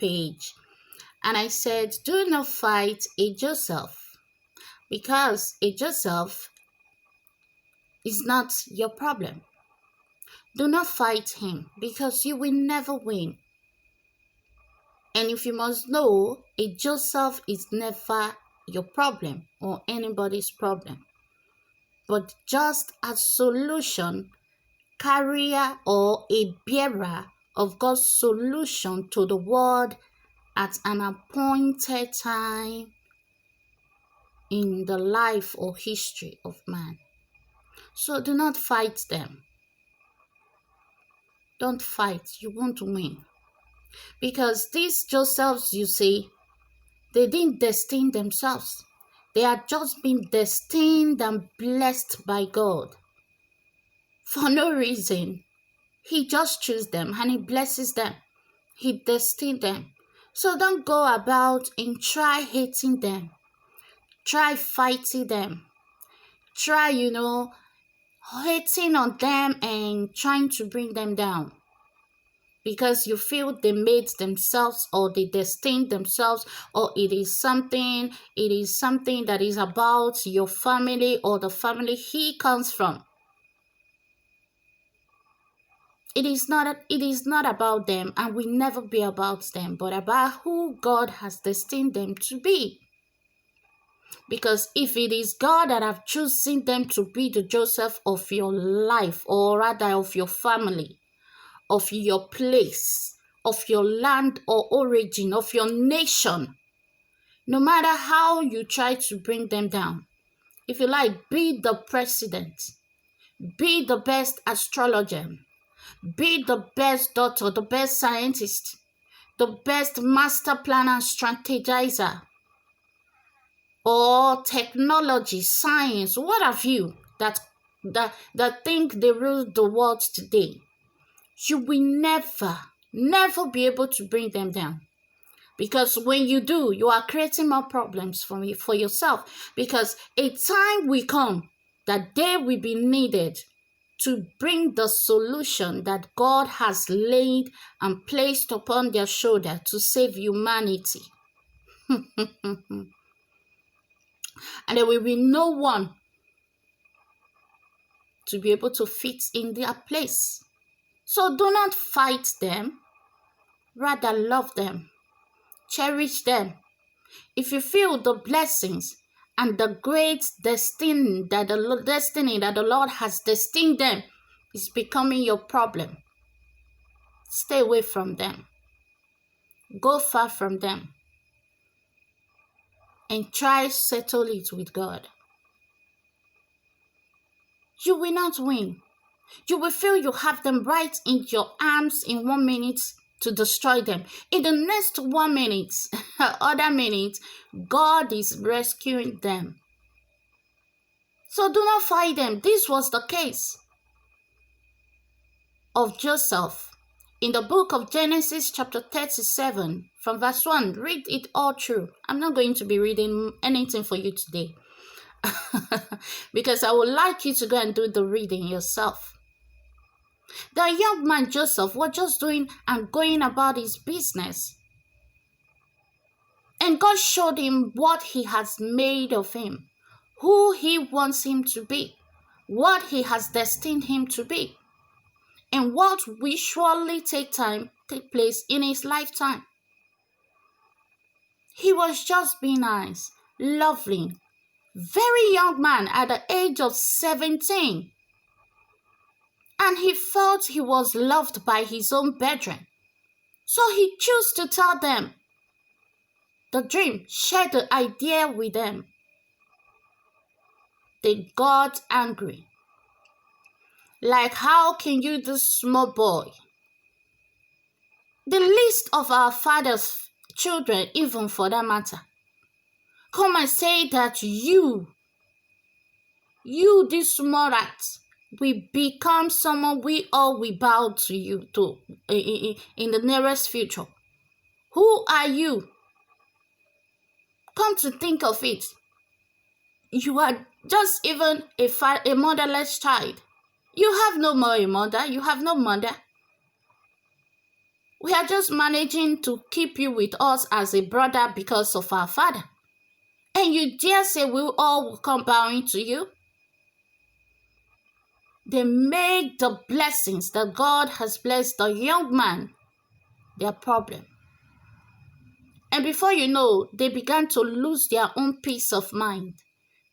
page, and I said, do not fight a Joseph, because a Joseph is not your problem. Do not fight him, because you will never win. And if you must know, a Joseph is never your problem or anybody's problem, but just a solution carrier or a bearer of God's solution to the world at an appointed time in the life or history of man. So do not fight them. Don't fight. You won't win. Because these Josephs, you see, they didn't destine themselves. They had just been destined and blessed by God. For no reason. He just chose them and he blesses them. He destined them. So don't go about and try hating them. Try fighting them. Try, hating on them and trying to bring them down. Because you feel they made themselves or they destined themselves, or it is something that is about your family or the family he comes from. It is not about them and will never be about them, but about who God has destined them to be. Because if it is God that have chosen them to be the Joseph of your life, or rather of your family, of your place, of your land or origin, of your nation, no matter how you try to bring them down, if you like, be the president, be the best astrologer, be the best doctor, the best scientist, the best master planner, strategizer, or technology, science, what have you, that think they rule the world today, you will never be able to bring them down. Because when you do, you are creating more problems for yourself. Because a time will come that they will be needed to bring the solution that God has laid and placed upon their shoulder to save humanity. And there will be no one to be able to fit in their place. So do not fight them, rather love them, cherish them. If you feel the blessings and the great destiny that the Lord has destined them is becoming your problem, stay away from them. Go far from them. And try settle it with God. You will not win. You will feel you have them right in your arms in 1 minute to destroy them. In the next 1 minute, other minute, God is rescuing them. So do not fight them. This was the case of Joseph. In the book of Genesis chapter 37, from verse 1, read it all through. I'm not going to be reading anything for you today because I would like you to go and do the reading yourself. The young man Joseph was just doing and going about his business. And God showed him what he has made of him, who he wants him to be, what he has destined him to be, and what will surely take place in his lifetime. He was just being nice, lovely, very young man at the age of 17. And he felt he was loved by his own brethren. So he chose to tell them the dream, share the idea with them. They got angry. Like, how can you, this small boy, the least of our father's children, even for that matter, come and say that you, this small rat, will become someone we all will bow to you to in the nearest future? Who are you? Come to think of it, you are just even a motherless child. You have no more a mother. You have no mother. We are just managing to keep you with us as a brother because of our father. And you dare say we all will come bowing to you? They made the blessings that God has blessed the young man their problem. And before you know, they began to lose their own peace of mind,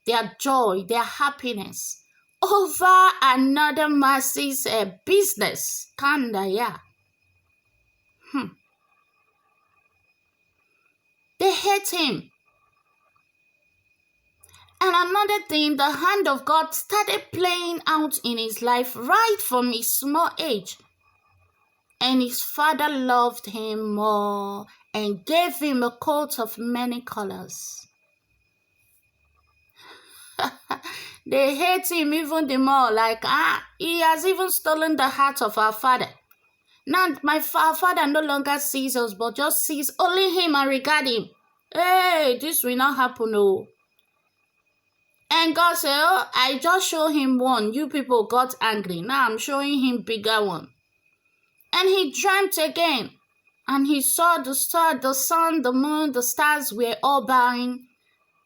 their joy, their happiness over another man's business. Kandaya. They hate him. And another thing, the hand of God started playing out in his life right from his small age. And his father loved him more and gave him a coat of many colors. They hate him even the more, like, he has even stolen the heart of our father. Now, our father no longer sees us, but just sees only him and regard him. Hey, this will not happen, no. And God said, oh, I just showed him one. You people got angry. Now I'm showing him bigger one. And he dreamt again. And he saw the star, the sun, the moon, the stars were all bowing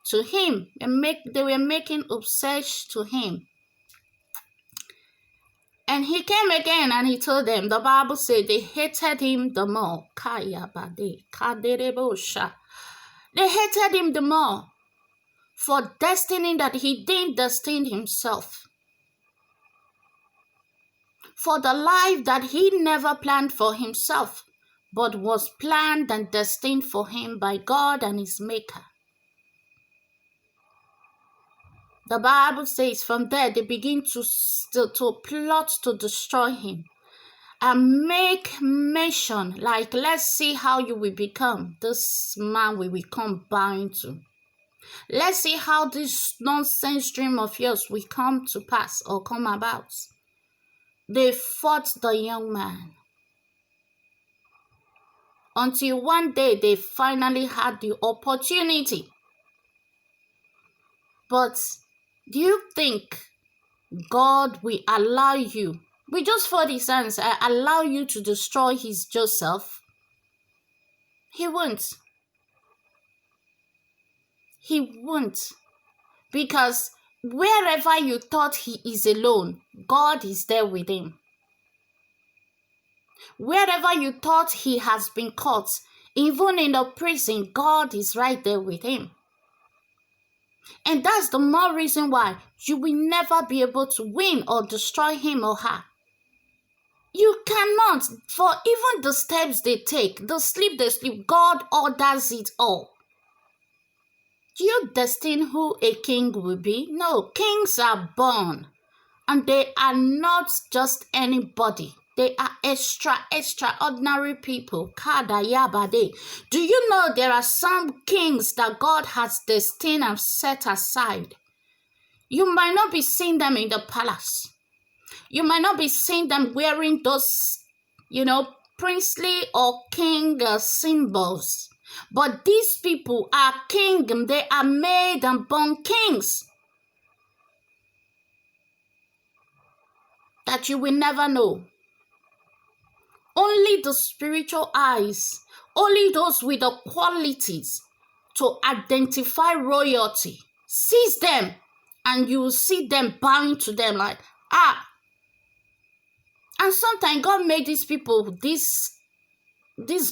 to him. And they were making obsession to him. And he came again and he told them, the Bible said they hated him the more. They hated him the more for destiny that he didn't destine himself. For the life that he never planned for himself, but was planned and destined for him by God and his maker. The Bible says from there they begin to plot to destroy him and make mention like, let's see how you will become this man we will come bowing to. Let's see how this nonsense dream of yours will come to pass or come about. They fought the young man until one day they finally had the opportunity. But do you think God will allow you, we just fold his hands, allow you to destroy his Joseph? He won't. He won't. Because wherever you thought he is alone, God is there with him. Wherever you thought he has been caught, even in the prison, God is right there with him. And that's the more reason why you will never be able to win or destroy him or her. You cannot, for even the steps they take, the sleep they sleep, God orders it all. Do you destine who a king will be? No, kings are born. And they are not just anybody. They are extraordinary people. Do you know there are some kings that God has destined and set aside? You might not be seeing them in the palace. You might not be seeing them wearing those, princely or king symbols. But these people are king. They are made and born kings. That you will never know. Only the spiritual eyes, only those with the qualities to identify royalty, sees them, and you will see them bowing to them like, And sometimes God made these people, these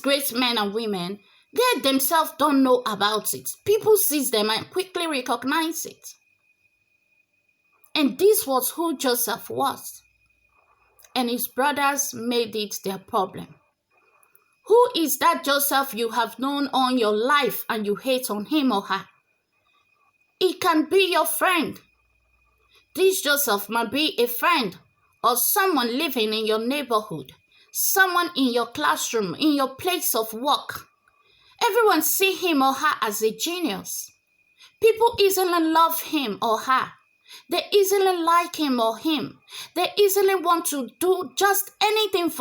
great men and women, they themselves don't know about it. People see them and quickly recognize it. And this was who Joseph was. And his brothers made it their problem. Who is that Joseph you have known all your life and you hate on him or her? It can be your friend. This Joseph might be a friend or someone living in your neighborhood, someone in your classroom, in your place of work. Everyone see him or her as a genius. People easily love him or her. They easily like him or him. They easily want to do just anything for